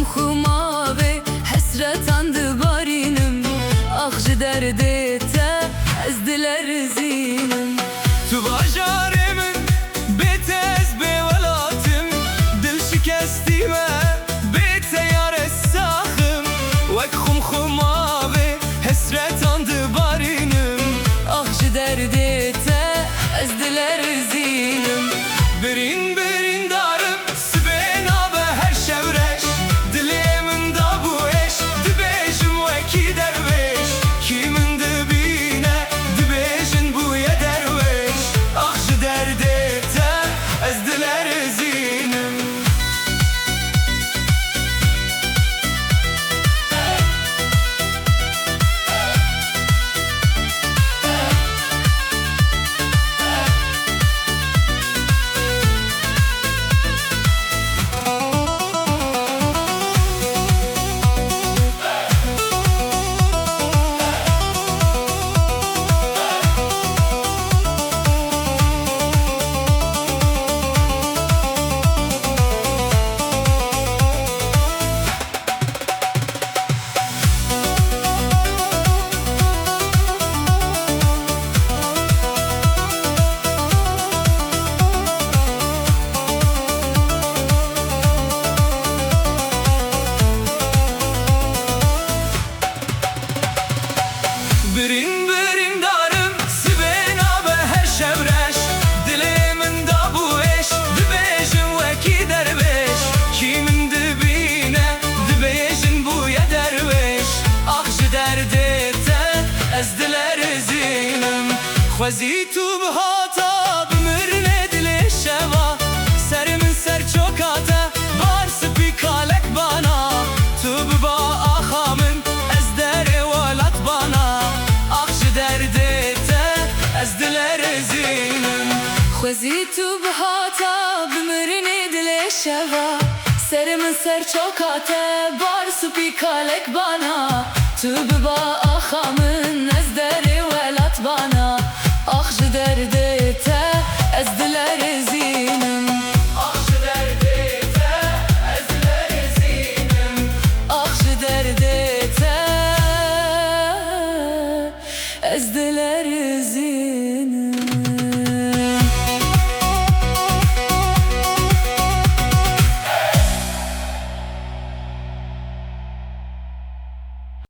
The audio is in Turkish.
خما ve hesretandı barinim. Ah ji derdê te ez diler zinim. Tu bajarê min bê te ez bêwelatım. Dil şikestî me bê te yar ez saxim. Wek xuma ve hesretandı barinim. Ah ji derdê te ez diler zinim. Birin birin darım sibê nabe her şevreş. Dilê min da bû eş dibêjim wekî derweş. Kimin dibîne dibêjin bûye derweş. Ah ji derdê te ez diler zinim. Birin birin darım sibê nabe her şevreş. Dilê min da bû eş dibêjin wekî derweş. Kimin dibîne dibêjin bûye derweş. Ah ji derdê te ez diler zinim. Xwezî tu bihata bimirnê dilê şeva. Serimin ser çokate bar spî kalek bana. Tu biba axa min ez derê welat bana. Ah ji derdê te ez diler zinim. Xwezî tu bihata bimirinê dilê şeva. Serimin ser çokate bar supî kalek bana. Tu biba axa min ez derê welat bana. Ah ji derdê